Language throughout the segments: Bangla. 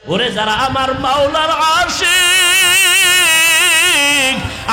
ওরে যারা আমার মাওলার আশিক,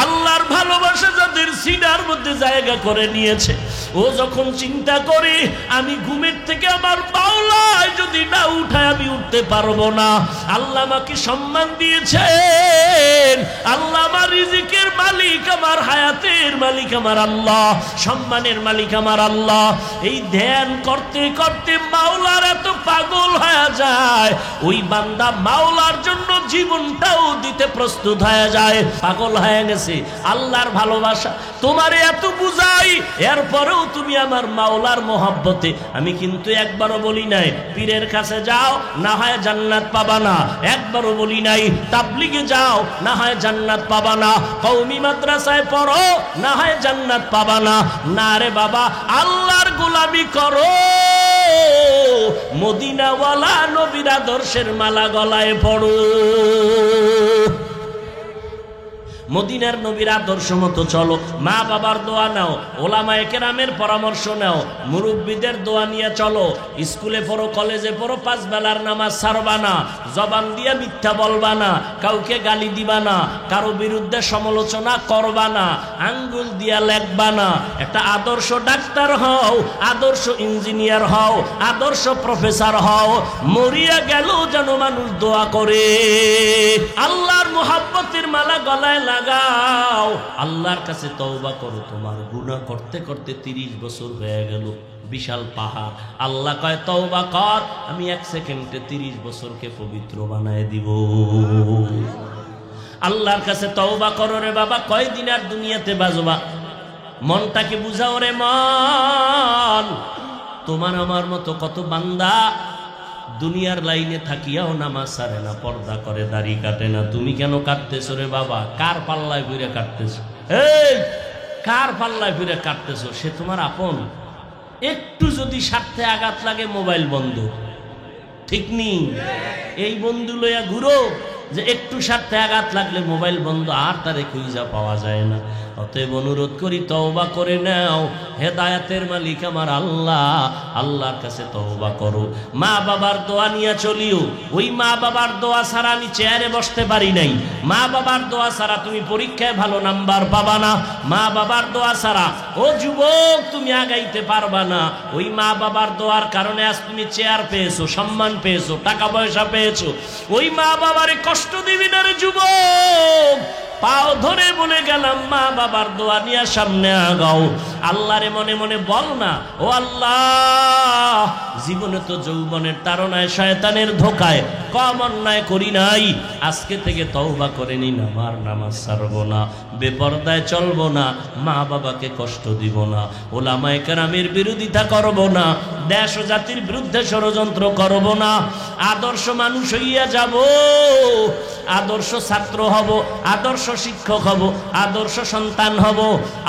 আল্লাহর ভালোবাসা যাদের সিনার মধ্যে জায়গা করে নিয়েছে, ও যখন চিন্তা করি আমি ঘুমের থেকে আমার মাওলায় যদি না উঠায় আমি উঠতে পারবো না। আল্লাহ আমাকে সম্মান দিয়েছেন, আল্লাহ আমার রিজিকের মালিক, আমার হায়াতের মালিক আমার আল্লাহ, সম্মানের মালিক আমার আল্লাহ। এই ধ্যান করতে করতে মাওলার এত পাগল হয়ে যায়, ওই বান্দা মাওলার জন্য জীবনটাও দিতে প্রস্তুত হয়ে যায়। পাগল হয়ে গেছে আল্লাহর ভালোবাসা তোমারে এত বুঝাই, এরপরেও তুমি আমার মাওলার মোহাব্বতে। আমি কিন্তু একবারও বলি নাই পীরের কাছে যাও না হয় জান্নাত পাবা না, একবারও বলি নাই তাবলিগে যাও না হয় জান্নাত পাবা না, কওমি মাদ্রাসায় পড়ো না হয় জান্নাত পাবা না। না রে বাবা, আল্লাহর গোলামি করো, মদিনাওয়ালা নবীর আদর্শের মালা গলায় পড়ো, মদিনার নবীর আদর্শ মতো চলো, মা বাবার দোয়া নাও, ওলামায়ে কেরামের পরামর্শ নাও, মুরব্বীদের দোয়া নিয়ে চলো। স্কুলে পড়ো, কলেজে পড়ো, 5 বেলার নামাজ ছাড়বা না, জবান দিয়ে মিথ্যা বলবা না, কাউকে গালি দিবা না, কারো বিরুদ্ধে সমালোচনা করবা না, আঙ্গুল দিয়া লেখবা না। একটা আদর্শ ডাক্তার হও, আদর্শ ইঞ্জিনিয়ার হও, আদর্শ প্রফেসর হও, মরিয়া গেল যেন মানুষ দোয়া করে। আল্লাহর মুহাব্বতের মালা গলায় লাগাও, আল্লাহর কাছে তওবা করো। তোমার গুনাহ করতে করতে 30 বছর হয়ে গেল, বিশাল পাহাড়। আল্লাহ কয় তওবা কর, আমি 1 সেকেন্ডে 30 বছরকে পবিত্র বানায় দিব। আল্লাহর কাছে তওবা করো রে বাবা, কয়দিন আর দুনিয়াতে বাজবা? মনটাকে বুঝাও রে মন। তোমার আমার মতো কত বান্দা দুনিয়ার লাইনে থাকিয়াও নামাজ ছাড়ে না, পর্দা করে, দাড়ি কাটে না। তুমি কেন কাটতেছো রে বাবা? কার পাল্লায় ফিরে কাটতেছো? এই কার পাল্লায় ফিরে কাটতেছো? সে তোমার আপন? একটু যদি স্বার্থে আঘাত লাগে মোবাইল বন্ধ, ঠিক নি? এই বন্ধু লইয়া ঘুরো যে একটু স্বার্থে আঘাত লাগলে মোবাইল বন্ধ, আর তারে খুঁজা পাওয়া যায় না। অতএব অনুরোধ করি তওবা করে নাও, হেদায়েতের মালিক আমার আল্লাহ, আল্লাহর কাছে তওবা করো। মা বাবার দোয়া নিয়ে চলিও। ওই মা বাবার দোয়া ছাড়া আমি চেয়ারে বসতে পারি নাই, মা বাবার দোয়া ছাড়া তুমি পরীক্ষায় ভালো নাম্বার পাবা না, মা বাবার দোয়া ছাড়া ও যুবক তুমি আগাইতে পারবা না। ওই মা বাবার দোয়ার কারণে আজ তুমি চেয়ার পেয়েছো, সম্মান পেয়েছো, টাকা পয়সা পেয়েছো। ওই মা বাবারে কষ্ট দিবি না রে যুবক। পাও ধরে বলে গেলাম, মা বাবার দোয়া নিয়ে সামনে আগাও। আল্লাহরে মনে মনে বল না, ও আল্লাহ, জীবনে তো যৌবনের তাড়নায় শয়তানের ধোকায় কম অন্যায় করি নাই, আজকে থেকে তওবা করে নিন, আমার নামাজ ছাড়বো না, বেপরদায় চলবো না, মা বাবাকে কষ্ট দিব না, ওলামায়ে কেরামের বিরোধিতা করব না, দেশ ও জাতির বিরুদ্ধে ষড়যন্ত্র করব না, আদর্শ মানুষ হইয়া যাব, আদর্শ ছাত্র হব, আদর্শ শিক্ষক হব, আদর্শ সন্তান হব।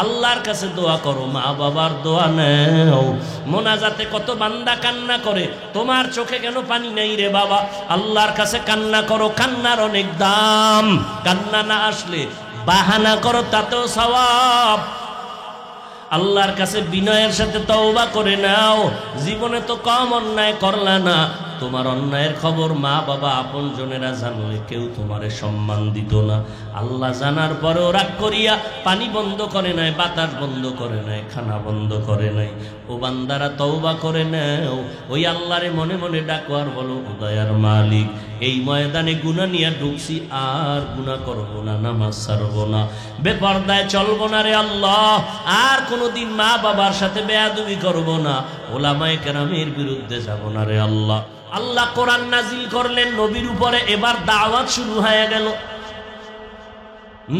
আল্লাহর কাছে দোয়া করো, মা বাবার দোয়া নেও। মোনাজাতে কত বান্দা কান্না করে, তোমার চোখে কেন পানি নাই রে বাবা? আল্লাহর কাছে কান্না করো, কান্নার অনেক দাম। কান্না না আসলে বাহানা করো, তাতেও সওয়াব। আল্লাহর কাছে বিনয়ের সাথে তওবা করে নাও। জীবনে তো কম অন্যায় করলা না, তোমার অন্যায়ের খবর মা বাবা আপন জনেরা জানলে কেউ তোমারে সম্মান দিত না। আল্লাহ জানার পরেও রাগ করিয়া পানি বন্ধ করে নাই, বাতাস বন্ধ করে নাই, খানা বন্ধ করে নাই। ও বান্দারা তওবা করে নাও, ওই আল্লাহরে মনে মনে ডাকো আর বলো, উদয়ার মালিক, এই ময়দানে গুনাহ নিয়ে ঢুকছি, আর গুনাহ করবো না, নামাজ ছাড়বো না, বেপরদায় চলবো না রে আল্লাহ, আর কোনোদিন মা বাবার সাথে বেয়াদবি করবো না, ওলামায়ে কেরামের বিরুদ্ধে যাব না রে আল্লাহ। আল্লাহ কোরআন নাজিল করলেন নবীর উপরে, এবার দাওয়াত শুরু হয়ে গেল।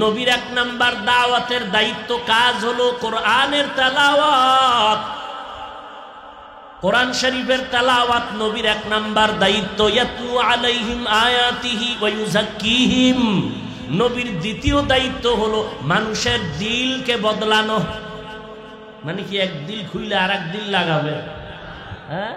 নবীর 1 নাম্বার দাওয়াতের দায়িত্ব, কাজ হলো কোরআনের তেলাওয়াত। কোরআন শরীফের তেলাওয়াত নবীর 1 নাম্বার দায়িত্ব। ইয়াতলু আলাইহিম আয়াতিহি ওয়া ইউযাক্কিহিম। নবীর দ্বিতীয় দায়িত্ব হলো মানুষের দিলকে বদলানো। মানে কি, এক দিল খুইলে আর এক দিল লাগাবে? হ্যাঁ,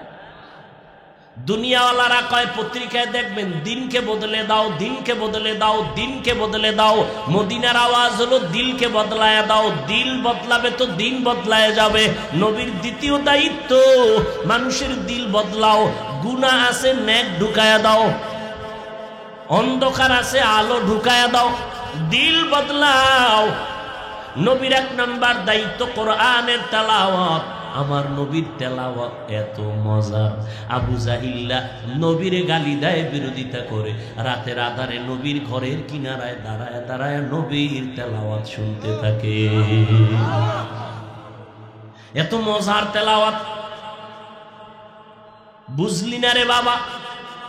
দুনিয়াওয়ালারা কয়, পত্রিকায় দেখবেন, দিনকে বদলে দাও, দিনকে বদলে দাও, দিনকে বদলে দাও। মদিনার আওয়াজ হলো দিলকে বদলায় দাও। দিল বদলাবে তো দিন বদলায় যাবে। নবীর দ্বিতীয় দায়িত্ব, মানুষের দিল বদলাও। গুনাহ আছে, নেক ঢুকায়া দাও। অন্ধকার আছে, আলো ঢুকায়া দাও, দিল বদলাও। নবীর 1 নাম্বার দায়িত্ব কোরআনের তেলাওয়াত। আমার নবীর তেলাওয়াত এত মজার, আবু জাহিল্লা নবীরে গালি দেয়, বিরোধিতা করে, রাতের আধারে নবীর ঘরের কিনারায় দাঁড়ায় দাঁড়ায় নবীর তেলাওয়াত শুনতে থাকে। এত মজার তেলাওয়াত, বুঝলি না রে বাবা?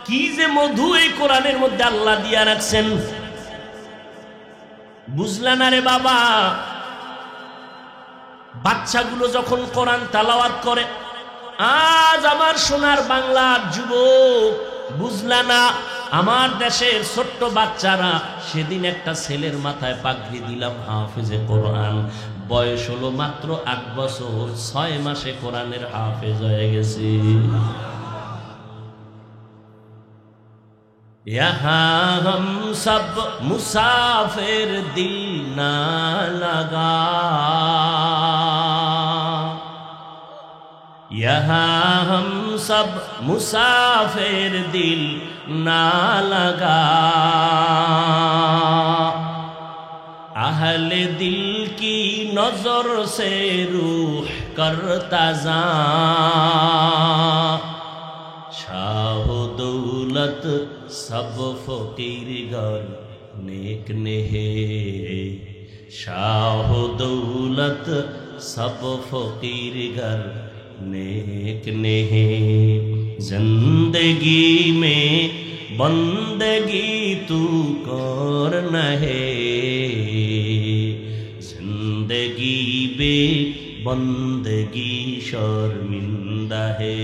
কি যে মধু এই কোরআনের মধ্যে আল্লাহ দিয়া রাখছেন, বুঝলা না রে বাবা? বাচ্চাগুলো যখন কোরআন তেলাওয়াত করে, আজ আমার সোনার বাংলার যুবক বুঝলা না? আমার দেশের ছোট্ট বাচ্চারা, সেদিন একটা ছেলের মাথায় পাগড়ি দিলাম, হাফেজে কোরআন, বয়স হলো মাত্র 8 বছর, 6 মাসে কোরআনের হাফেজ হয়ে গেছে। यहाँ हम सब मुसाफिर दिल ना लगा, यहाँ हम सब मुसाफिर दिल ना लगा, अहले दिल की नजर से रूह करता जा, शाह दौलत सब फकीर घर नेक नेहे, शाह दौलत सब फकीर घर नेक नेहे, जिंदगी में बंदगी तू कर नहे, जिंदगी बे बंदगी शर्मिंदा है,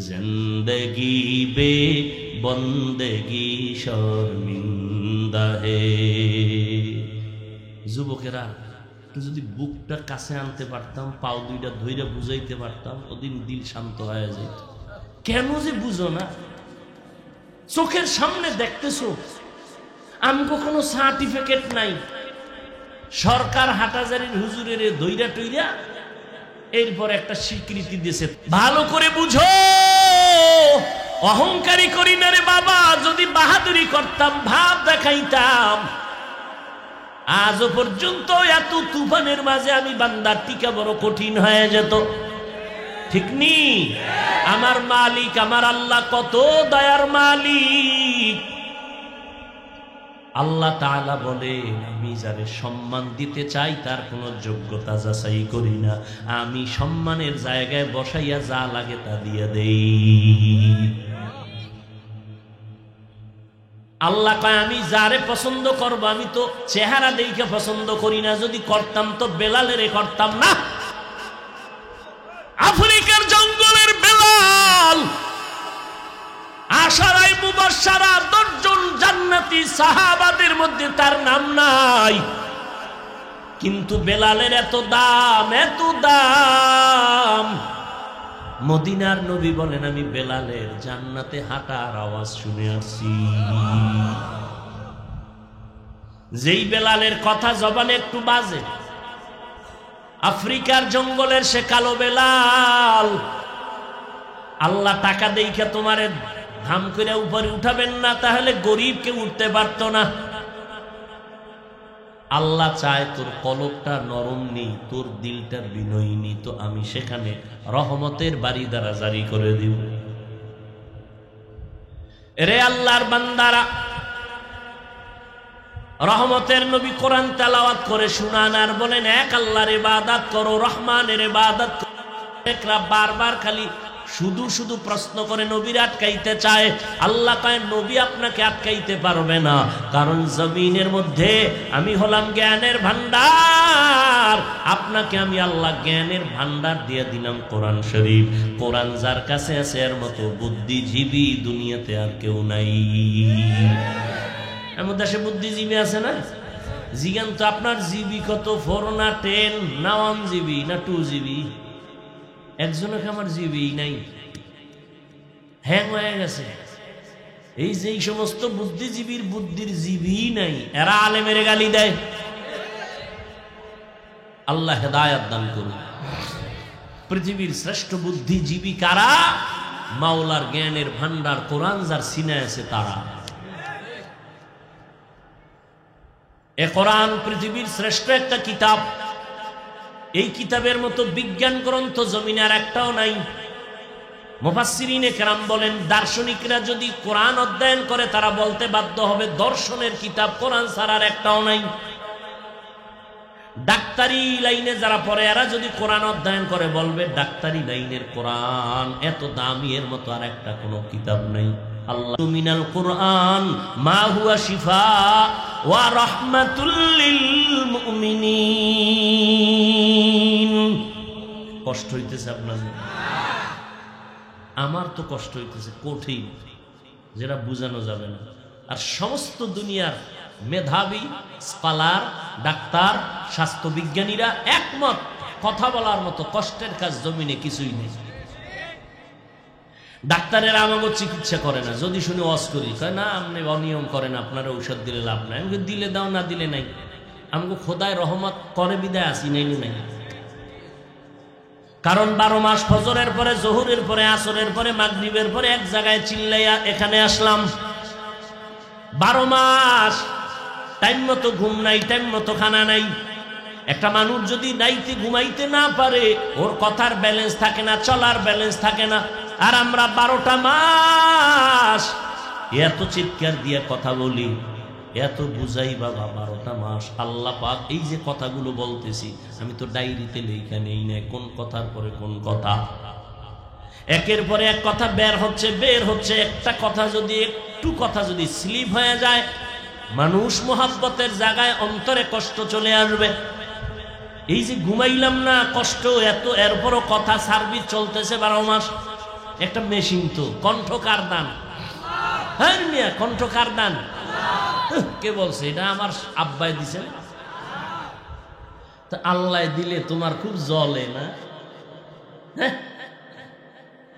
जिंदगी बे बंदगी शर्मिंदा है। যুবকেরা, যদি বুকটা কাছে আনতে পারতাম, পাও দুইটা ধইরা বুঝাইতে পারতাম, ওদিন দিল শান্ত হয়ে যেত। কেন যে বুঝো না? চোখের সামনে দেখতেছো, আমগো কোনো সার্টিফিকেট নাই, সরকার হাটাজারির হুজুরের ধইরা টইরা এরপর একটা স্বীকৃতি দিয়েছে। ভালো করে বুঝো, অহংকারী করি না রে বাবা। যদি বাহাদুরি করতাম, ভাব দেখাইতাম, আজও পর্যন্ত এত তুফানের মাঝে আমি বান্দার টিকা বড় কঠিন হয়ে যেত, ঠিক নি? আমার মালিক, আমার আল্লাহ কত দয়ার মালিক। আল্লাহ তাআলা বলেন, আমি যারে সম্মান দিতে চাই তার কোনো যোগ্যতা যাচাই করি না, আমি সম্মানের জায়গায় বসাইয়া যা লাগে তা দিয়ে দেই। আল্লাহ কয়, আমি যারে পছন্দ করব, আমি তো চেহারা দেখে পছন্দ করি না, যদি করতাম তো বেলালেরে করতাম না। আফ্রিকার জঙ্গলের বেলাল, আশারায়ে মুবাশশারা 10 জন জান্নাতি সাহাবাদের মধ্যে তার নাম নাই, কিন্তু বেলালের এত দাম, এত দাম। মদিনার নবী বলেন, আমি বেলালের জান্নাতে হাঁটার আওয়াজ শুনে আসছি। যেই বেলালের কথা জবানে একটু বাজে, আফ্রিকার জঙ্গলের সে কালো বেলাল। আল্লাহ টাকা দেইখা তোমারে ধাম করে উপরে উঠাবেন না, তাহলে গরিব কেউ উঠতে পারতো না। আল্লাহ চায় তোর কলবটা নরম নেই, তোর দিলটা বিনয়ী নেই, তো আমি সেখানে রহমতের বাড়ি দ্বারা জারি করে দিব। রে আল্লাহর বান্দারা, রহমতের নবী কোরআন তেলাওয়াত করে শুনান আর বলেন, এক আল্লাহর ইবাদত করো, রহমানের ইবাদত করো। বারবার খালি শুধু শুধু প্রশ্ন করে নবীর আটকাইতে চায়। আল্লাহ কয়, নবী আপনাকে আটকাইতে পারবে না, কারণ জমিনের মধ্যে আমি হলাম জ্ঞানের ভান্ডার। আপনাকে আমি আল্লাহ জ্ঞানের ভান্ডার দিয়ে দিলাম কোরআন শরীফ। কোরআন যার কাছে আছে এর মতো বুদ্ধিজীবী দুনিয়াতে আর কেউ নাই। এমন দেশে বুদ্ধিজীবী আছে না? জিজ্ঞান তো, আপনার জিবি কত? 4 না 10 না 1 জিবি না 2 জিবি? একজনকে আমার জিবি নাই, হ্যাং হয়ে গেছে। এই যে সমস্ত বুদ্ধিজীবীর বুদ্ধির জিবি নাই, এরা আলেমের গালি দেয়। আল্লাহ হেদায়েত দান করুন। পৃথিবীর শ্রেষ্ঠ বুদ্ধিজীবী কারা? মাওলার জ্ঞানের ভান্ডার কোরআন যার সিনায় আছে তারা। এ কোরআন পৃথিবীর শ্রেষ্ঠ একটা কিতাব। এই কিতাবের মতো বিজ্ঞান গ্রন্থ জমিনে আর একটাও নাই। মুফাসসিরিনে কেরাম বলেন, দার্শনিকরা যদি কোরআন অধ্যয়ন করে তারা বলতে বাধ্য হবে দর্শনের কিতাব কোরআন ছাড়া আর একটাও নাই। ডাক্তারি লাইনে যারা পড়ে এরা যদি কোরআন অধ্যয়ন করে বলবে ডাক্তারি লাইনের কোরআন এত দামি, এর মতো আর একটা কোনো কিতাব নাই। আল্লাহ মিনাল কোরআন মা হুয়া শিফা ওয়া রাহমাতুল লিল মুমিনিন। কষ্ট হইতেছে আপনার? আমার তো কষ্ট হইতেছে, কঠিন, যেটা বোঝানো যাবে না। আর সমস্ত দুনিয়ার মেধাবী স্কলার, ডাক্তার, স্বাস্থ্যবিজ্ঞানীরা একমত, কথা বলার মতো কষ্টের কাজ জমিনে কিছুই নেই। ডাক্তারেরা আমাকে চিকিৎসা করে না, যদি শুনে ওয়াজ করি কয় না আপনি অনিয়ম করেন, আপনারা ঔষধ দিলে লাভ নাই। আমাকে দিলে দাও, না দিলে নাই। আমাকে খোদায় রহমত করে বিদায় আসি নাই নাই। কারণ 12 মাস ফজরের পরে, জোহরের পরে, আসরের পরে, মাগরিবের পরে এক জায়গায় চিল্লাইয়া এখানে আসলাম। 12 মাস টাইম মতো ঘুম নাই, টাইম মতো খানা নাই। একটা মানুষ যদি নাইতে ঘুমাইতে না পারে ওর কথার ব্যালেন্স থাকে না, চলার ব্যালেন্স থাকে না। আর আমরা 12টা মাস এত চিৎকার দিয়ে কথা বলি, এত বুঝাই বাবা। 12টা মাস আল্লাহ পাক এই যে কথাগুলো বলতেছি আমি তো ডায়েরিতে লেখা নেই না, কোন কথার পরে কোন কথা, একের পরে এক কথা বের হচ্ছে। একটা কথা যদি একটু কথা যদি স্লিপ হয়ে যায়, মানুষ মোহাব্বতের জায়গায় অন্তরে কষ্ট চলে আসবে। এই যে ঘুমাইলাম না, কষ্ট এত, এরপরও কথা সার্ভিস চলতেছে 12 মাস। একটা মেশিন তো, কণ্ঠ কার দান? হ্যাঁ মিয়া, কণ্ঠ কার দান? কে বলছে? এটা আমার আব্বাই দিছেন। তা আল্লাহ দিলে তোমার খুব জ্বলে না? হ্যাঁ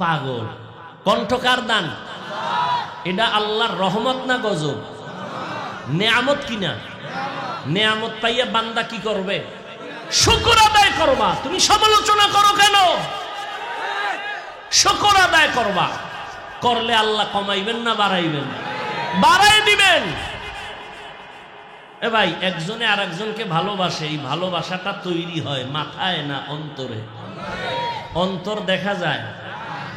পাগল। কণ্ঠ কার দান? এটা আল্লাহর রহমত না গজব? নেয়ামত কিনা? নেয়ামত পাইয়া বান্দা কি করবে? শুকর আদায় করবা। তুমি সমালোচনা করো কেন? শুকর আদায় করবা। করলে আল্লাহ কমাইবেন না বাড়াইবেন? বাড়াই দিবেন। এ ভাই, একজনে আর একজনকে ভালোবাসে, এই ভালোবাসাটা তৈরি হয় মাথায় না অন্তরে? অন্তর দেখা যায়,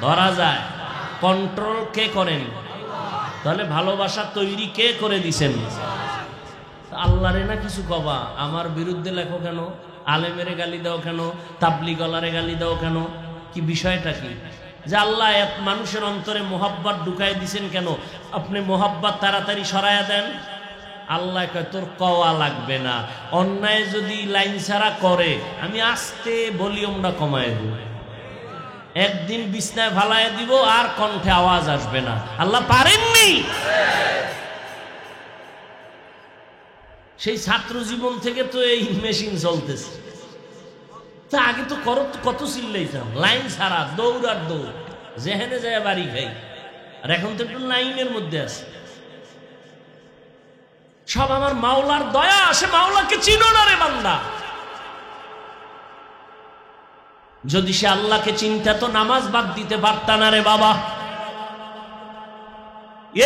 ধরা যায়, কন্ট্রোল কে করেন? তাহলে ভালোবাসা তৈরি কে করে দিছেন? আল্লাহরে না কিছু কবা, আমার বিরুদ্ধে লেখো কেন? আলেমেরে গালি দাও কেন? তাবলিগলারে গালি দাও কেন? কি বিষয়টা কি? যে আল্লাহ এক মানুষের অন্তরে মোহাব্বত ঢুকাই দিছেন কেন? আপনি মোহাব্বত তাড়াতাড়ি সরাইয়া দেন। আল্লাহ কয় তোর কওয়া লাগবে না। অন্যায় যদি লাইন ছাড়া করে আমি আস্তে ভলিউমটা কমায় দেব, একদিন বিছনায় ফালাইয়া দিব, আর কণ্ঠে আওয়াজ আসবে না। আল্লাহ পারেননি? সেই ছাত্র জীবন থেকে তো এই মেশিন চলতেছে। তা আগে তো কত চিল্লাইতাম, লাইন ছাড়া দৌড়ার দৌড়, যেখানে যায় বাড়ি খাই। আর এখন তো একটু লাইনের মধ্যে আছে। সব আমার মাওলার দয়া আসে। মাওলাকে চিনো না রে বান্দা। যদি সে আল্লাহকে চিনতে তো নামাজ বাদ দিতে পারত না রে বাবা।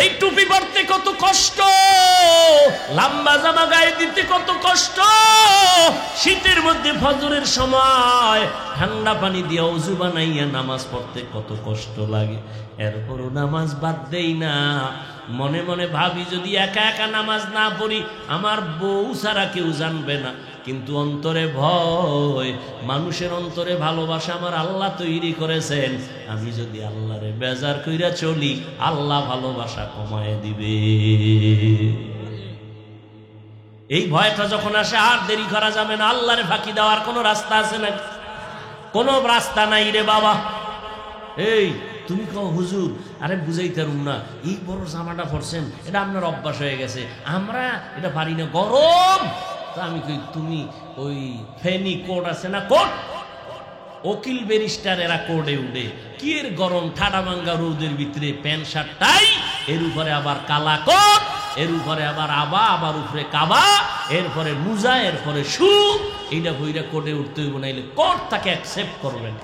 এই টুপি পরতে কত কষ্ট, লম্বা জামা গায়ে দিতে কত কষ্ট, শীতের মধ্যে ফজরের সময় ঠান্ডা পানি দিয়ে ওযু বানাইয়া নামাজ পড়তে কত কষ্ট লাগে। এরপরও নামাজ বাদ দেই না। মনে মনে ভাবি যদি একা একা নামাজ না পড়ি আমার বউ ছাড়া কেউ জানবে না। কিন্তু অন্তরে ভয়, মানুষের অন্তরে ভালোবাসা আমার আল্লাহ তৈরি করেছেন। আমি যদি আল্লাহরে বেজার কইরা চলি আল্লাহ ভালোবাসা কমায় দিবে। এই ভয়টা যখন আসে আর দেরি করা যাবে না। আল্লাহরে ফাঁকি দেওয়ার কোনো রাস্তা আছে না? কোনো রাস্তা নাই রে বাবা। এই তুমি কও হুজুর, আরে বুঝাইতারুম না, এই বড় জামাটা পরছেন, এটা আপনার অভ্যাস হয়ে গেছে, আমরা এটা পারি না, গরম। তা আমি কই তুমি ওই ফেনি কোট আছে না, কোট, উকিল ব্যারিস্টার এরা কোটে উঠে কি এর গরম, ঠাডা ভাঙ্গা রোদের ভিতরে প্যান্ট শার্ট টাই, এর উপরে আবার কালা কোট, এর উপরে আবার আবার উপরে কাবা, এরপরে মুজা, এরপরে শু, এইটা বইরা কোটে উঠতে হইব, নাইলে কোট তাকে অ্যাকসেপ্ট করবেন।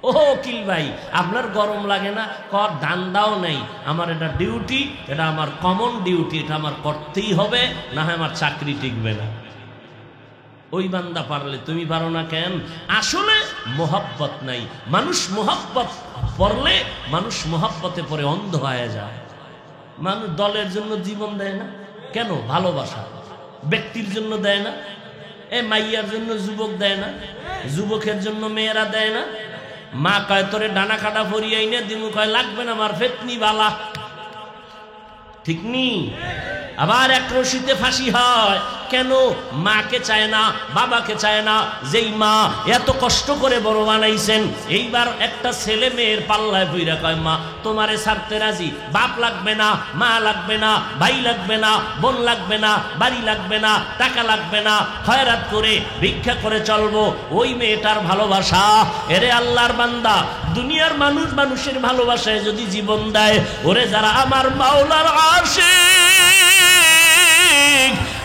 ও উকিল ভাই আপনার গরম লাগে না? কর ধান্দাও নেই, আমার এটা ডিউটি, এটা আমার কমন ডিউটি, এটা আমার করতেই হবে, না হয় আমার চাকরি টিকবে না। ওই বান্দা পারলে তুমি পারো না কেন? আসলে মোহাব্বত নাই। মানুষ মোহাব্বত পড়লে মানুষ মোহাব্বতে পরে অন্ধ হয়ে যায়। মানুষ দলের জন্য জীবন দেয় না কেন? ভালোবাসা। ব্যক্তির জন্য দেয় না? মাইয়ার জন্য যুবক দেয় না? যুবকের জন্য মেয়েরা দেয় না? মা কয় তোরে ডানা কাটা ফরিয়াই না দিমু, কয় লাগবে না আমার ফেতনি বালা, ঠিক নি? আবার এক রশিতে ফাঁসি হয় কেন? মাকে চায় না, বাবাকে চায় না, যেই মা এত কষ্ট করে বড় বানাইছেন। এইবার একটা ছেলে মেয়ের পাল্লায় বইরা কয় মা তোমারে ছাড়তে রাজি, বাপ লাগবে না, মা লাগবে না, ভাই লাগবে না, বোন লাগবে না, বাড়ি লাগবে না, টাকা লাগবে না, খয়রাত করে ভিক্ষা করে চলবো। ওই মেয়েটার ভালোবাসা। এরে আল্লাহর বান্দা, দুনিয়ার মানুষ মানুষের ভালোবাসায় যদি জীবন দেয়, ওরে যারা আমার মাওলার আশিক,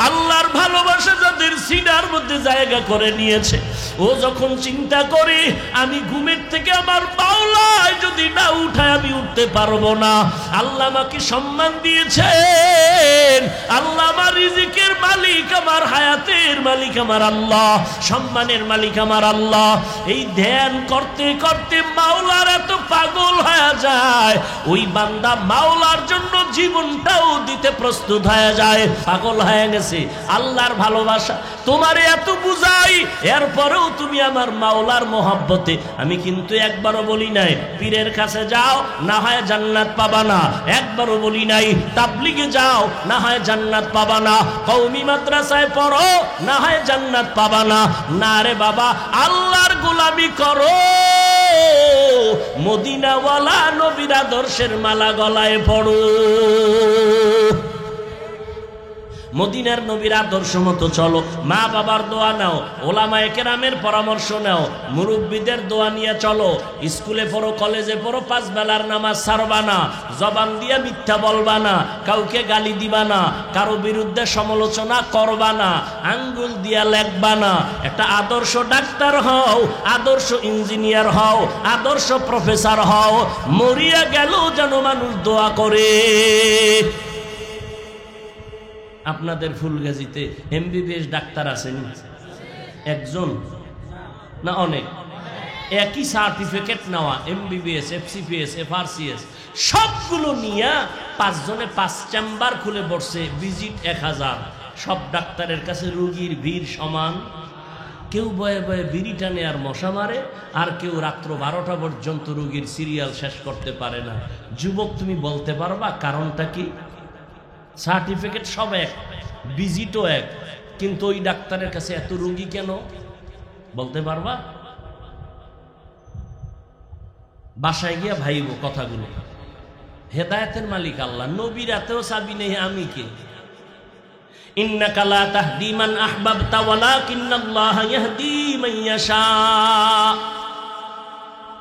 আল্লাহর ভালোবাসা যাদের সিনার মধ্যে জায়গা করে নিয়েছে, ও যখন চিন্তা করে আমি ঘুমের থেকে আমার মাওলায় যদি না উঠায় আমি উঠতে পারবো না। আল্লাহ আমাকে সম্মান দিয়েছেন, আল্লাহ আমার রিজিকের মালিক, আমার হায়াতের মালিক আমার আল্লাহ, সম্মানের মালিক আমার আল্লাহ। এই ধ্যান করতে করতে মাওলার এত পাগল হয়ে যায়, ওই বান্দা মাওলার জন্য জীবনটাও দিতে প্রস্তুত হয়ে যায়। পাগল হয়ে গেছে আল্লাহর ভালোবাসা। তোমারে এত বুঝাই, এরপরেও তুমি আমার মাওলার মোহাব্বতে। আমি কিন্তু একবারও বলি নাই পীরের কাছে যাও না হয় জান্নাত পাবা না, একবারও বলি নাই তাবলিগে যাও না হয় জান্নাত পাবা না, কওমি মাদ্রাসায় পড়ো না হয় জান্নাত পাবা না। না রে বাবা, আল্লাহর গোলামি করো, মদিনাওয়ালা নবীর আদর্শের মালা গলায় পড়ো, মদিনার নবীর আদর্শ মতো চলো, মা বাবার দোয়া নাও, ওলামায়ে কেরামের পরামর্শ নাও, মুরব্বীদের দোয়া নিয়ে চলো, স্কুলে পড়ো, কলেজে পড়ো, 5 বেলার নামাজ ছাড়বা না, জবান দিয়া মিথ্যা বলবা না, কাউকে গালি দিবা না, কারো বিরুদ্ধে সমালোচনা করবা না, আঙ্গুল দিয়া লেখবা না। একটা আদর্শ ডাক্তার হও, আদর্শ ইঞ্জিনিয়ার হও, আদর্শ প্রফেসর হও, মরিয়া গেল যেন মানুষ দোয়া করে। আপনাদের ফুলগাজীতে এমবিবিএস ডাক্তার আছেন একজন না অনেক? একই সার্টিফিকেট নেওয়া, এমবিবিএস, এফসিপিএস, এফআরসিএস সবগুলো নিয়ে 5 জনে 5 চেম্বার খুলে বসছে, ভিজিট 1000। সব ডাক্তারের কাছে রোগীর ভিড় সমান। কেউ বয়ে বয়ে বিড়ি টানে আর মশা মারে, আর কেউ রাত্র 12টা পর্যন্ত রোগীর সিরিয়াল শেষ করতে পারে না। যুবক, তুমি বলতে পারবা কারণটা কি? সার্টিফিকেট সব এক, ভিজিটও এক, কিন্তু ওই ডাক্তারের কাছে এত রোগী কেন? বলতে পারবা? বাসায় গিয়া ভাইব কথাগুলো। হেদায়েতের মালিক আল্লাহ, নবীর এতেও চাবি নেই, আমি কে? ইন্নাকা লা তাহদি মান আহবাবতা ওয়ালাকিন্নাল্লাহা ইয়াহদি মান ইয়াশা।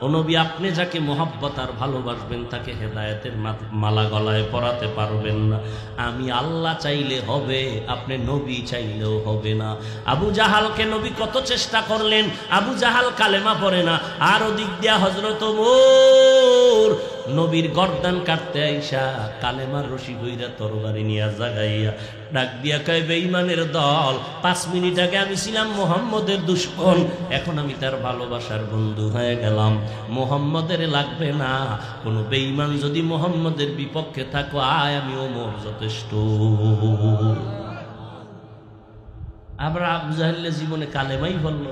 ও নবী, আপনি যাকে মোহাব্বত আর ভালোবাসবেন তাকে হেদায়েতের মালা গলায় পরাতে পারবেন না। আমি আল্লাহ চাইলে হবে, আপনি নবী চাইলেও হবে না। আবু জাহালকে নবী কত চেষ্টা করলেন, আবু জাহাল কালেমা পড়ে না। আর ওদিক দিয়া হযরত ওমর নবীর গর্দান কাটতে আইসা কালেমার রশি কইরা তরবারি নিয়া জাগাইয়া ডাক দিয়া কয়, বেঈমানের দল, 5 মিনিট আগে আমি ছিলাম মুহাম্মদের দুশমন, এখন আমি তার ভালোবাসার বন্ধু হয়ে গেলাম। মুহাম্মদের লাগবে না, কোনো বেঈমান যদি মুহাম্মদের বিপক্ষে থাকো, আয় আমি ওমর যথেষ্ট। আবার আবু জাহেলের জীবনে কালেমাই বলল,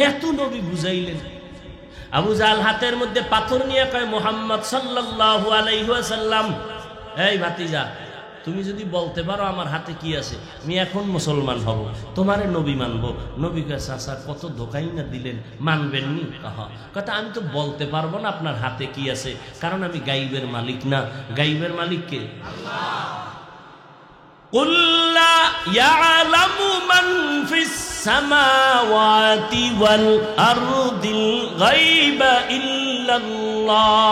এত নবী বুঝাইলেন। আবু জাহেল হাতের মধ্যে পাথর নিয়ে কয়, মুহাম্মদ সাল্লাল্লাহু আলাইহি ওয়াসাল্লাম, এই ভাতিজা, তুমি যদি বলতে পারো আমার হাতে কি আছে, আমি এখন মুসলমান হব, তোমারে নবী মানবো। নবী কয়, চাচা কত ধোকাই না দিলেন, মানবেন নি? কথা, আমি তো বলতে পারবো না আপনার হাতে কি আছে, কারণ আমি গাইবের মালিক না। গাইবের মালিক কে? আল্লাহ। কুল লা ইয়ালামু মান ফিস সামাওয়াতি ওয়াল আরদিল গায়বা ইল্লাল্লাহ।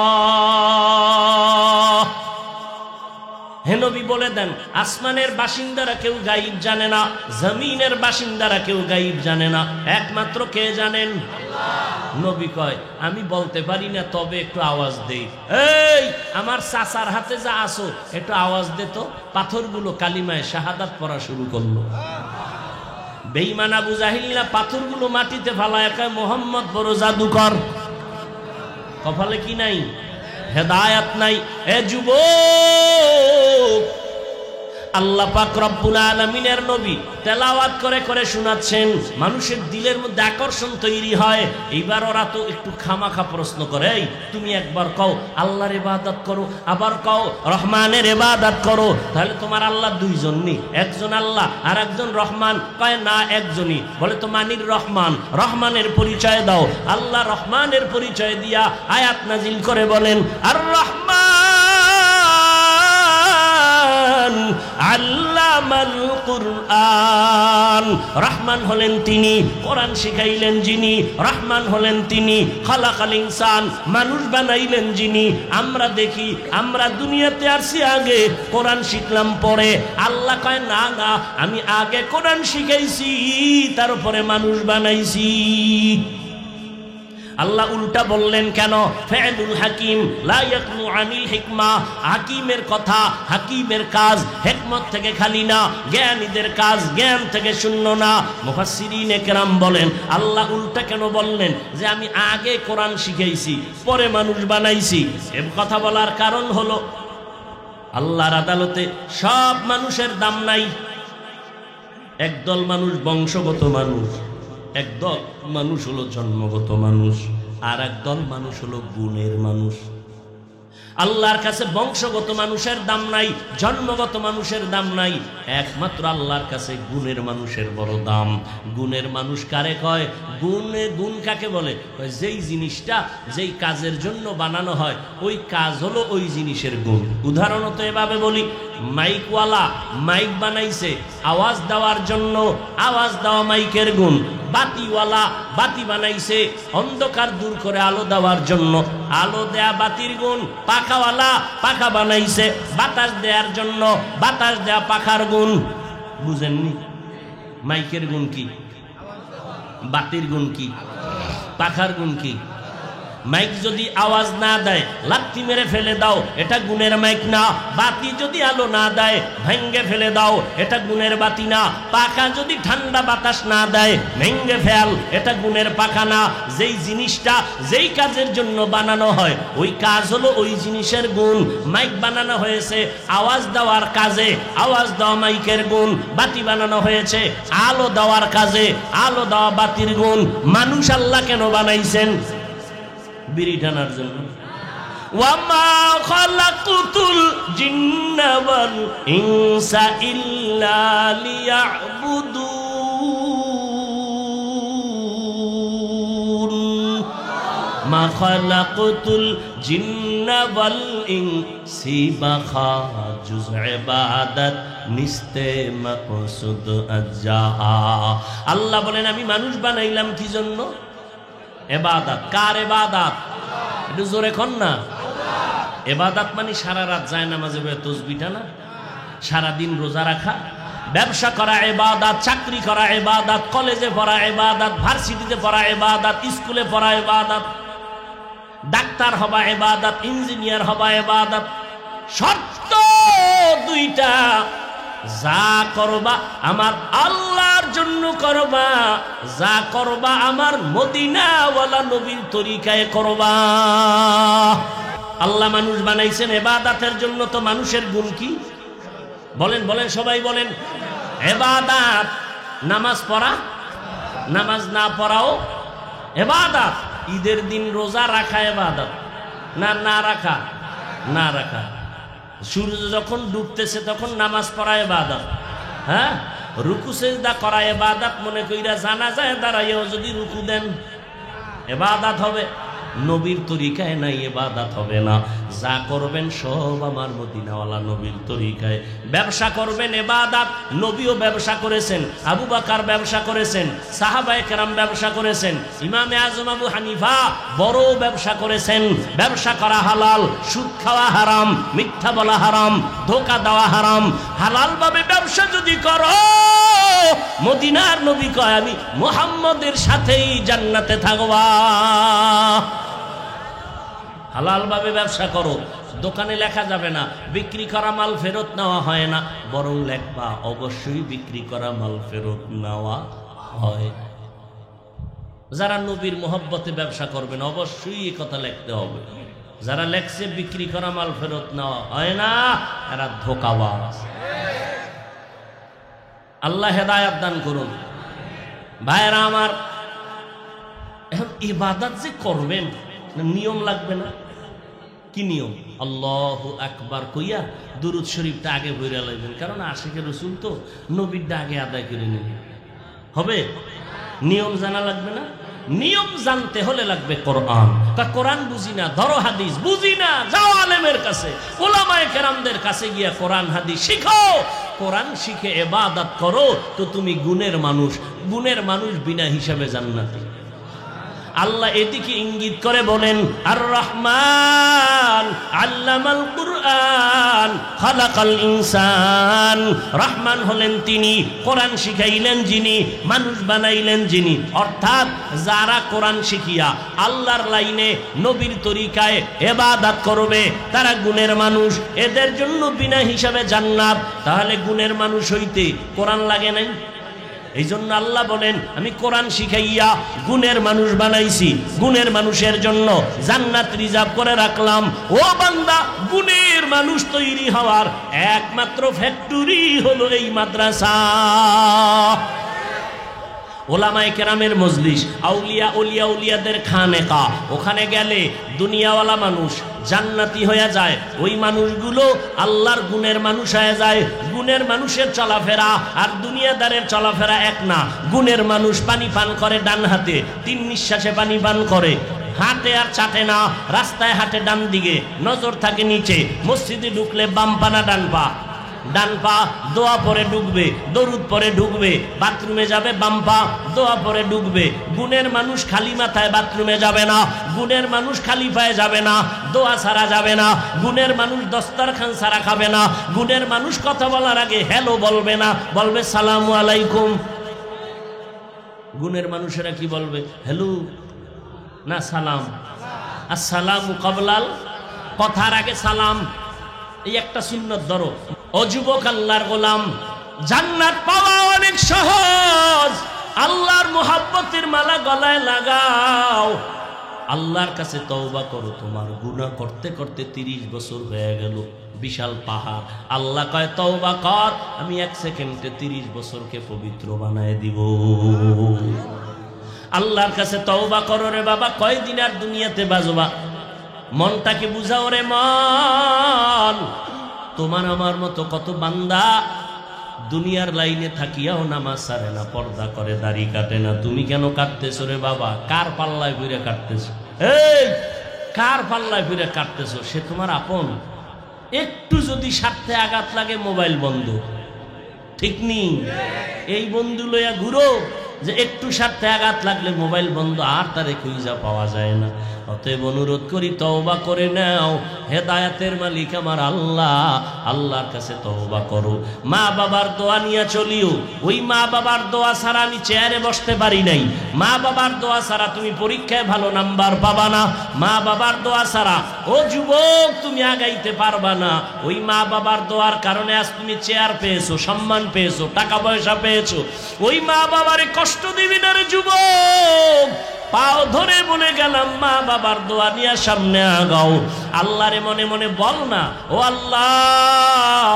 হে নবী বলে দেন, আসমানের বাসিন্দারা কেউ গায়েব জানে না, জমিনের বাসিন্দারা কেউ গায়েব জানে না, একমাত্র কে জানেন? নবী কয়, আমি বলতে পারি না, তবে একটু আওয়াজ দেই। এই আমার চাচার হাতে যা আসো, একটু আওয়াজ দে তো। পাথরগুলো কালিমায় শাহাদাত পড়া শুরু করলো। বেঈমান আবু জাহিল না পাথরগুলো মাটিতে ফালায় কয়, মোহাম্মদ বড় জাদুকর। কপালে কি নাই? হেদায়াত নাই। এ যুবক, আল্লাহ পাক রব্বুল আলামিনের নবী তেলাওয়াত করে করে শোনাচ্ছেন, মানুষের দিলের মধ্যে আকর্ষণ তৈরি হয়। এইবার ওরা তো একটু খামাখা প্রশ্ন করে, এই তুমি একবার কও আল্লাহর ইবাদত করো, আবার কও রহমানের ইবাদত করো, তাহলে তোমার আল্লাহ দুইজন নি, একজন আল্লাহ আর একজন রহমান? কয় না, একজনই। বলে তো মানির রহমান, রহমানের পরিচয় দাও। আল্লাহ রহমানের পরিচয় দিয়া আয়াত নাজিল করে বলেন, আর রহমান আল্লামাল কুরআন। রহমান হলেন তিনি, কোরআন শিখাইলেন যিনি। রহমান হলেন তিনি, খালাকাল ইনসান, মানুষ বানাইলেন যিনি। আমরা দেখি, আমরা দুনিয়াতে আসছি আগে, কোরআন শিখলাম পরে। আল্লাহ কয় না না, আমি আগে কোরআন শিখাইছি, তারপরে মানুষ বানাইছি। আল্লাহ উল্টা বললেন কেন? ফেলুল হাকিম লা ইয়াকনু আনিল হিকমা। হাকিমের কথা, হাকিমের কাজ হিকমত থেকে খালি না, জ্ঞানীদের কাজ জ্ঞান থেকে শূন্য না। মুফাসসিরিনে কেরাম বলেন, আল্লাহ উল্টা কেন বললেন যে আমি আগে কোরআন শিখাইছি পরে মানুষ বানাইছি? এর কথা বলার কারণ হলো, আল্লাহর আদালতে সব মানুষের দাম নাই। একদল মানুষ বংশগত মানুষ, একদল মানুষ হলো জন্মগত মানুষ, আর একদল মানুষ হলো গুণের মানুষ। আল্লাহর কাছে বংশগত মানুষের দাম নাই, জন্মগত মানুষের দাম নাই, একমাত্র আল্লাহর কাছে গুণের মানুষের বড় দাম। গুণের মানুষ কারে কয়? গুণ কাকে বলে? যেই জিনিসটা যেই কাজের জন্য বানানো হয়, ওই কাজ হলো ওই জিনিসের গুণ। উদাহরণত এভাবে বলি, মাইকওয়ালা মাইক বানাইছে আওয়াজ দেওয়ার জন্য, আওয়াজ দেওয়া মাইকের গুণ। বাতিওয়ালা বাতি বানাইছে অন্ধকার দূর করে আলো দেওয়ার জন্য, আলো দেয়া বাতির গুণ। পাখাওয়ালা পাখা বানাইছে বাতাস দেওয়ার জন্য, বাতাস দেয়া পাখার গুণ। বুঝেননি? মাইকের গুণ কি? বাতির গুণ কি? পাখার গুণ কি? মাইক যদি আওয়াজ না দেয় লাত্তি মেরে ফেলে দাও, এটা গুণের মাইক না। বাতি যদি আলো না দেয় ভেঙ্গে ফেলে দাও, এটা গুণের বাতি না। পাখা যদি ঠান্ডা বাতাস না দেয় ভেঙ্গে ফেল, এটা গুণের পাখা না। যেই জিনিসটা যেই কাজের জন্য বানানো হয়, ওই কাজ হলো ওই জিনিসের গুণ। মাইক বানানো হয়েছে আওয়াজ দেওয়ার কাজে, আওয়াজ দেওয়া মাইকের গুণ। বাতি বানানো হয়েছে আলো দেওয়ার কাজে, আলো দেওয়া বাতির গুণ। মানুষ আল্লাহ কেন বানাইছেন? বিড়ি টানার জন্য। ওয়ামা খালাকুতুল জিন্না ওয়াল ইনসা ইল্লা লিয়াবুদুন। মা খালাকুতুল জিন্না ওয়াল ইনসি বাখা জুজ ইবাদত নিস্তে মাকসুদ আজ্জাহা। আল্লাহ বলেন, আমি মানুষ বানাইলাম কি জন্য? এবাদত। কার এবাদত? একটু জোরে কন না। এবাদত মানে সারা রাত যায় নামাজে তসবিটা না, সারাদিন রোজা রাখা, ব্যবসা করা এবাদত, চাকরি করা এবাদত, কলেজে পড়া এবাদত, ভার্সিটিতে পড়া এবাদত, স্কুলে পড়া এবাদত, ডাক্তার হবা এবাদত, ইঞ্জিনিয়ার হবা এবাদত। শর্ত দুইটা, যা করবা আমার আল্লাহর জন্য করবা, যা করবা আমার মদিনাওয়ালা নবীর তরিকায় করবা। আল্লাহ মানুষ বানাইছেন ইবাদতের জন্য, তো মানুষের গুণ কি? বলেন বলেন, সবাই বলেন। ইবাদত। নামাজ পড়া, নামাজ না পড়াও ইবাদত। ঈদের দিন রোজা রাখা ইবাদত না? না রাখা? না রাখা। সূর্য যখন ডুবতেছে তখন নামাজ পড়া ইবাদত। হ্যাঁ, রুকু সিজদা করা ইবাদত। মনে কইরা জানাজায় দাঁড়াইও যদি রুকু দেন ইবাদত হবে। নবীর তরিকায় নাই ইবাদত হবে না। যা করবেন সব আমার মদিনাওয়ালা নবীর তরিকায়। ব্যবসা করবেন ইবাদত, নবীও ব্যবসা করেছেন, আবু বকর ব্যবসা করেছেন, সাহাবায়ে কেরাম ব্যবসা করেছেন, ইমামে আজম আবু হানিফা বড় ব্যবসা করেছেন। ব্যবসা করা হালাল, সুদ খাওয়া হারাম, মিথ্যা বলা হারাম, ধোঁকা দেওয়া হারাম। হালাল ভাবে ব্যবসা যদি করো, মদিনার নবী কয় আমি মুহাম্মদের সাথেই জান্নাতে থাকবা। হালাল ভাবে ব্যবসা করো, দোকানে লেখা যাবে না বিক্রি করা মাল ফেরত নেওয়া হয় না, বরং লেখবা অবশ্যই বিক্রি করা মাল ফেরত নেওয়া হয়। যারা নবীর মোহব্বতে ব্যবসা করবেন অবশ্যই এই কথা লিখতে হবে। যারা লেখছে বিক্রি করা মাল ফেরত নেওয়া হয় না, এরা ধোঁকাবাজ। আল্লাহ হেদায়েত দান করুন। ভাইরা আমার, এখন ইবাদত যে করবেন নিয়ম লাগবে না? কি নিয়ম? আল্লাহু আকবার কইয়া দুরূদ শরীফটা আগে বইরা লাগবেন, কারণ আশিকে রাসূল তো নবীরটা আগে আদায় করে নেবেন। হবে? নিয়ম জানা লাগবে না? নিয়ম জানতে হলে লাগবে কোরআন। তা কোরআন বুঝি না, ধরো হাদিস। বুঝি না, যাও আলেমের কাছে, উলামায়ে কেরামদের কাছে গিয়া কোরআন হাদিস শিখো। কোরআন শিখে ইবাদত করো তো তুমি গুণের মানুষ। গুণের মানুষ বিনা হিসাবে জান্নাতি। আল্লাহ এদিকে ইঙ্গিত করে বলেন, আর রহমান আল্লামাল কুরআন খালাকাল ইনসান। রহমান হলেন তিনি, কোরআন শিখাইলেন যিনি, মানুষ বানাইলেন যিনি। অর্থাৎ যারা কোরআন শিখিয়া আল্লাহর লাইনে নবীর তরিকায় ইবাদত করবে তারা গুণের মানুষ, এদের জন্য বিনা হিসাবে জান্নাত। তাহলে গুণের মানুষ হইতে কোরআন লাগে নাই? এই জন্য আল্লাহ বলেন আমি কোরআন শিখাইয়া গুণের মানুষ বানাইছি, গুণের মানুষের জন্য জান্নাত রিজার্ভ করে রাখলাম। ও বান্দা, গুণের মানুষ তৈরি হওয়ার একমাত্র ফ্যাক্টরি হলো এই মাদ্রাসা। ওলামায়ে কেরামের মজলিস, আউলিয়া ওলিয়া উলিয়াদের খানেকা, ওখানে গেলে দুনিয়াওয়ালা মানুষ জান্নাতি হয়ে যায়। ওই মানুষগুলো আল্লাহর গুণের মানুষ হয়ে যায়। গুণের মানুষের চলাফেরা আর দুনিয়াদারের চলাফেরা এক না। গুণের মানুষ পানি পান করে ডান হাতে, 3 নিঃশ্বাসে পানি পান করে, হাঁটে আর চাটে না, রাস্তায় হাঁটে ডান দিকে, নজর থাকে নিচে। মসজিদে ঢুকলে বাম পা না ডান পা? ডান পা। দোয়া পরে ঢুকবে, দরুদ পরে ঢুকবে। বাথরুমে যাবে বাম পা, দোয়া পরে ঢুকবে। গুণের মানুষ খালি মাথায় বাথরুমে যাবে না, গুণের মানুষ খালি পায়ে যাবে না, দোয়া ছাড়া যাবে না। গুণের মানুষ দস্তরখান ছাড়া খাবে না। গুণের মানুষ কথা বলার আগে হ্যালো বলবে না, বলবে সালামু আলাইকুম। গুণের মানুষেরা কি বলবে? হ্যালো না সালাম? আসসালামু কাবলাল, কথার আগে সালাম। এই একটা সুন্নত ধরো। ও যুবক আল্লাহর গোলাম, জান্নাত পাওয়া অনেক সহজ। আল্লাহর মুহাব্বতের মালা গলায় লাগাও, আল্লাহর কাছে তওবা করো। তোমার গুনাহ করতে করতে 30 বছর হয়ে গেল, বিশাল পাহাড়। আল্লাহ কয় তওবা কর, আমি 1 সেকেন্ডে 30 বছরকে পবিত্র বানায় দিব। আল্লাহর কাছে তওবা করো রে বাবা, কয়দিন আর দুনিয়াতে বাজবা? মনটাকে বুঝাও রে মন। তোমার আমার মতো কত বান্দা দুনিয়ার লাইনে থাকিয়াও নামাজ ছাড়ে না, পর্দা করে, দাড়ি কাটে না। তুমি কেন কাটতেছো রে বাবা? কার পাল্লায় ফিরে কাটতেছো? এই কার পাল্লায় ফিরে কাটতেছো? সে তোমার আপন? একটু যদি স্বার্থে আঘাত লাগে মোবাইল বন্ধ, ঠিক নেই? এই বন্ধু লইয়া ঘুরো যে একটু স্বার্থে আঘাত লাগলে মোবাইল বন্ধ, আর তারে খুঁজা পাওয়া যায় না। অতএব অনুরোধ করি তওবা করে নাও। হেদায়েতের মালিক আমার আল্লাহ, আল্লাহর কাছে তওবা করো। মা বাবার দোয়া নিয়ে চলিও। ওই মা বাবার দোয়া ছাড়া আমি চেয়ারে বসতে পারি নাই। মা বাবার দোয়া ছাড়া তুমি পরীক্ষায় ভালো নাম্বার পাবা না। মা বাবার দোয়া ছাড়া ও যুবক তুমি আগাইতে পারবা না। ওই মা বাবার দোয়ার কারণে আজ তুমি চেয়ার পেয়েছো, সম্মান পেয়েছো, টাকা পয়সা পেয়েছো। ওই মা বাবারে কষ্ট দিবি না রে যুবক। পাও ধরে বলে গেলাম, মা বাবার দোয়া নিয়ে সামনে আগাও। আল্লাহরে মনে মনে বল না, ও আল্লাহ,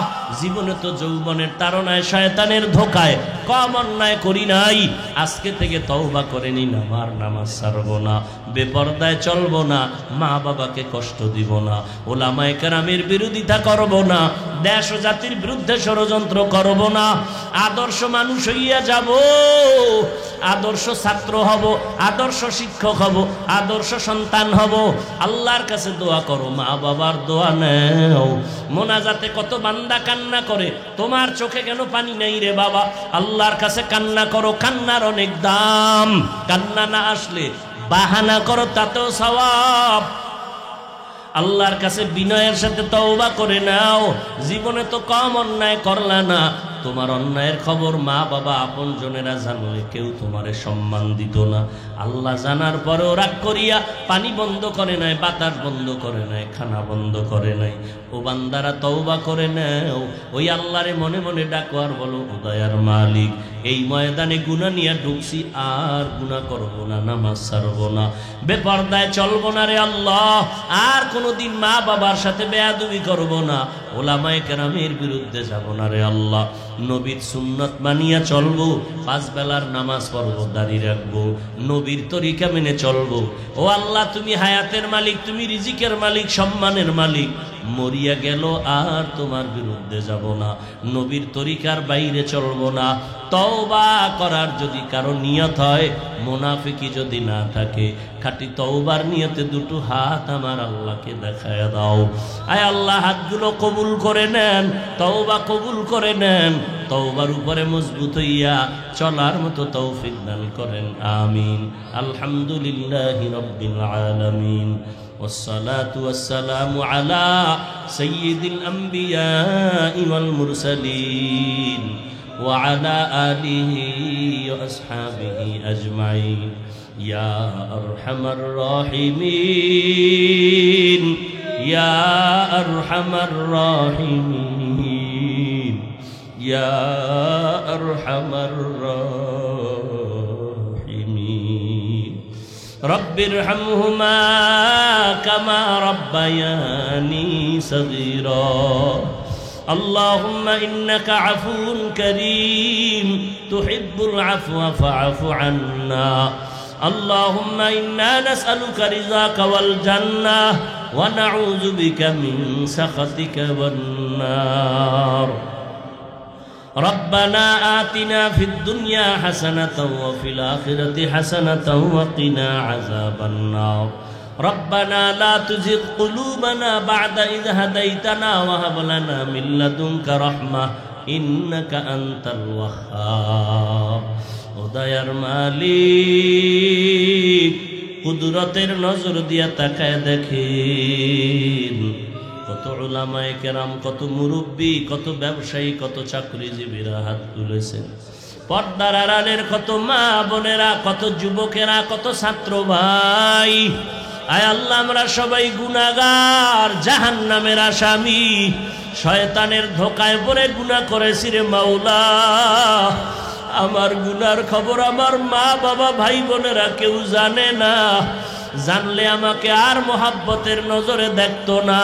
জীবনে তো যৌবনের তাড়নায় শয়তানের ধোকায় কম অন্যায় করি নাই। আজকে থেকে তওবা করে নিন, আমার নামাজ ছাড়বো না, বেপরদায় চলবো না, মা বাবাকে কষ্ট দিব না, ওলামায়ে কেরামের বিরোধিতা করব না, দেশ ও জাতির বিরুদ্ধে ষড়যন্ত্র করব না, আদর্শ মানুষ হইয়া যাব, আদর্শ ছাত্র হব, আদর্শ শিক্ষক হব, আদর্শ সন্তান হব। আল্লাহর কাছে দোয়া করো, মা বাবার দোয়া নেও। মোনাজাতে কত বান্দা কান্না করে, তোমার চোখে কেন পানি নেই রে বাবা? আল্লাহর কাছে কান্না করো, কান্নার অনেক দাম। কান্না না আসলে বাহানা করো, তাতেও সওয়াব। আল্লাহর কাছে বিনয়ের সাথে তওবা করে নাও। জীবনে তো কম অন্যায় করলা না, তোমার অন্যায়ের খবর মা বাবা আপন জনেরা জানলে কেউ তোমারে সম্মান দিত না। আল্লাহ জানার পরেও রাগ করিয়া পানি বন্ধ করে নাই, বাতাস বন্ধ করে নাই, খানা বন্ধ করে নাই। ও বান্দারা তওবা করে নাও, ওই আল্লাহরে মনে মনে ডাকো আর বলো, ও দয়ার মালিক, এই ময়দানে গুনাহ নিয়ে ঢুকছি, আর গুনাহ করবো না, নামাজ ছাড়বো না, বেপরদায় চলবো না রে আল্লাহ, আর কোনোদিন মা বাবার সাথে বেয়াদবি করবো না, ওলামায়ে কেরামের বিরুদ্ধে যাব না রে আল্লাহ। নবীর সুন্নত মানিয়া চলবো, 5 বেলার নামাজ পড়বো, দাড়ি রাখবো, নবীর তরিকা মেনে চলবো। ও আল্লাহ, তুমি হায়াতের মালিক, তুমি রিজিকের মালিক, সম্মানের মালিক। মরিয়া গেল আর তোমার বিরুদ্ধে যাব না, নবীর তরিকার বাইরে চলবো না। তওবা করার যদি কারো নিয়ত হয়, মুনাফিকি যদি না থাকে, খাঁটি তওবার নিয়তে দুটো হাত আমার আল্লাহকে দেখায় দাও। আয় আল্লাহ, হাতগুলো কবুল করে নেন, তওবা কবুল করে নেন, তওবার উপরে মজবুত হইয়া চলার মতো তৌফিক দান করেন, আমিন। আলহামদুলিল্লাহি রাব্বিল আলামিন, والصلاة والسلام على سيد الأنبياء والمرسلين وعلى آله وأصحابه أجمعين يا أرحم الراحمين يا أرحم الراحمين يا أرحم الراحمين رب ارحمهما كما ربياني صغيرا اللهم إنك عفو كريم تحب العفو فاعف عنا اللهم إنا نسألك رضاك والجنة ونعوذ بك من سخطك والنار ربنا آتنا في الدنيا حسنة وفي الآخرة حسنة وقنا عذاب النار ربنا لا تزغ قلوبنا بعد إذ هديتنا وهب لنا من لدنك رحمة إنك أنت الوهاب উদয়ার মালিক কুদরতের নজর দিয়া তাকায় দেখেন কত উলামায়ে কেরাম, কত মুরব্বী, কত ব্যবসায়ী, কত চাকরিজীবীরা হাত তুলেছেন। পর্দার আড়ালের কত মা বোনেরা, কত যুবকেরা, কত ছাত্র ভাই। আয় আল্লাহ, আমরা সবাই গুনাহগার, জাহান্নামের আসামি, শয়তানের ধোকায় পড়ে গুনাহ করেছি রে মাওলা। আমার গুনার খবর আমার মা বাবা ভাই বোনেরা কেউ জানে না, জানলে আমাকে আর মোহাব্বতের নজরে দেখতো না।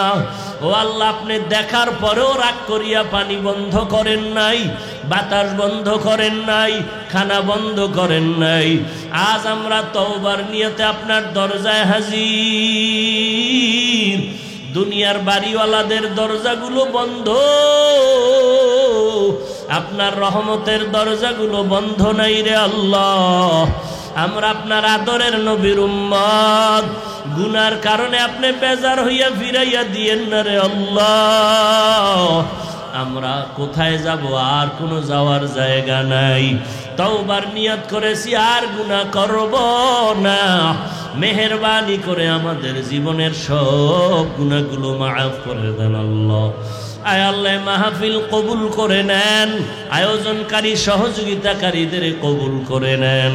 ও আল্লাহ, আপনি দেখার পরেও রাগ করিয়া পানি বন্ধ করেন নাই, বাতাস বন্ধ করেন নাই, খানা বন্ধ করেন নাই। আজ আমরা তওবার নিয়তে আপনার দরজায় হাজির। দুনিয়ার বাড়িওয়ালাদের দরজাগুলো বন্ধ, আপনার রহমতের দরজাগুলো বন্ধ নাই রে আল্লাহ। আমরা আপনার আদরের নবীর উম্মত, গুনার কারণে আপনি বেজার হইয়া ফিরাইয়া দিয়েন না রে আল্লাহ। আমরা কোথায় যাব? আর কোনো যাওয়ার জায়গা নাই। তওবার নিয়ত করেছি, আর গুনাহ করব না। মেহেরবানি করে আমাদের জীবনের সব গুনাহগুলো মাফ করে দেন আল্লাহ। আয় আল্লাহ, মাহফিল কবুল করে নেন, আয়োজনকারী সহযোগিতাকারীদের কবুল করে নেন,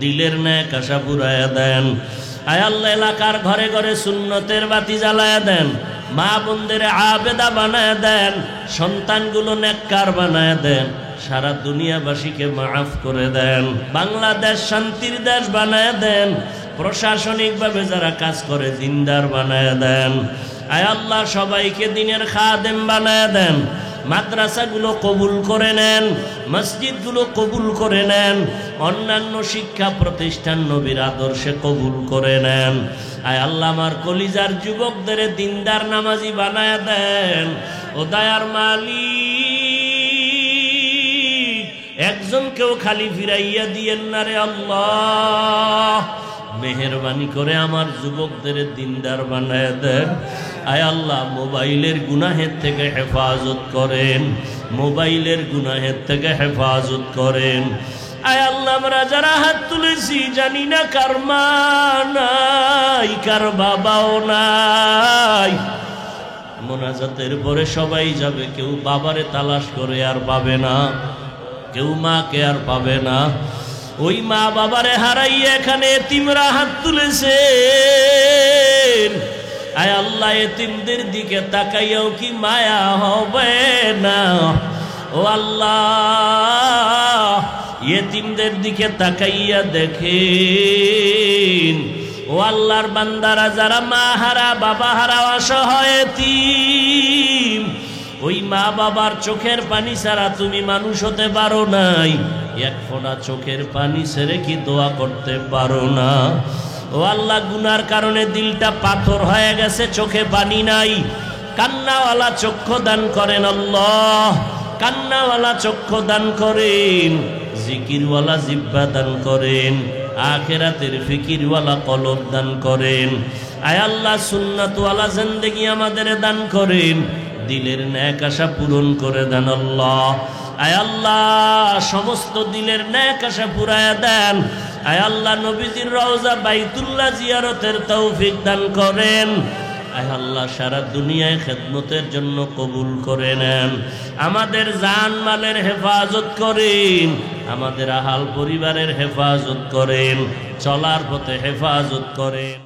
দিলের নেক আশা পুরায়া দেন। আয় আল্লাহ, এলাকার ঘরে ঘরে সুন্নতের বাতি জ্বালায়া দেন, মা বোনদের আবেদা বানায় দেন, সন্তানগুলো নেককার বানায় দেন, সারা দুনিয়াবাসীকে মাফ করে দেন, বাংলাদেশ শান্তির দেশ বানায় দেন, প্রশাসনিকভাবে যারা কাজ করে দিনদার বানায় দেন। আয় আল্লাহ, সবাইকে দিনের খাদেম বানায় দেন, মাদ্রাসাগুলো কবুল করে নেন, মসজিদগুলো কবুল করে নেন, অন্যান্য শিক্ষা প্রতিষ্ঠান নবীর আদর্শে কবুল করে নেন। আয় আল্লাহ, আমার কলিজার যুবকদের দিনদার নামাজি বানায় দেন, ও দয়ার মালিক, একজনকেও খালি ফিরাইয়া দিয়েন না রে আল্লাহ। মেহেরবানি করে আমার যুবকদের দিনদার বানায় দেন। আয় আল্লাহ, মোবাইলের গুনাহের থেকে হেফাজত করেন, মোবাইলের গুনাহের থেকে হেফাজত করেন। আয় আল্লাহ, আমরা যারা হাত তুলেছি জানি না কার মা নাই, কার বাবাও নাই। মোনাজাতের পরে সবাই যাবে, কেউ বাবারে তালাশ করে আর পাবে না, কেউ মাকে আর পাবে না। ওই মা বাবারে হারাইয়া এখানে এতিমরা হাত তুলেছে। আয় আল্লাহ, এতিমদের দিকে তাকাইয়াও কি মায়া হবে না? ও আল্লাহ, এতিমদের দিকে তাকাইয়া দেখেন। ও আল্লাহর বান্দারা যারা মা হারা, বাবা হারা, অসহায় এতিম, ওই মা বাবার চোখের পানি ছাড়া তুমি মানুষ হতে পারো নাই। এক ফোঁটা চোখের পানি ছেড়ে কি দোয়া করতে পারো না? ও আল্লাহ, গুনার কারণে দিলটা পাথর হয়ে গেছে, চোখে পানি নাই। কান্নাওয়ালা চক্ষু দান করেন আল্লাহ, কান্নাওয়ালা চক্ষু দান করেন। জিকিরওয়ালা জিহ্বা দান করেন, আখিরাতের ফিকিরওয়ালা কলব দান করেন। আয় আল্লাহ, সুন্নাতওয়ালা জিন্দেগি আমাদের দান করেন। দিলের নেক আশা পূরণ করে দেন আল্লাহ। আয় আল্লাহ, সমস্ত দিলের নেক আশা পুরায়া দেন। আয় আল্লাহ, নবীজির রওজা বাইতুল্লাহ জিয়ারতের তৌফিক দান করেন। আয় আল্লাহ, সারা দুনিয়ায় খেদমতের জন্য কবুল করে নেন। আমাদের জান মালের হেফাজত করেন, আমাদের আহাল পরিবারের হেফাজত করেন, চলার পথে হেফাজত করেন।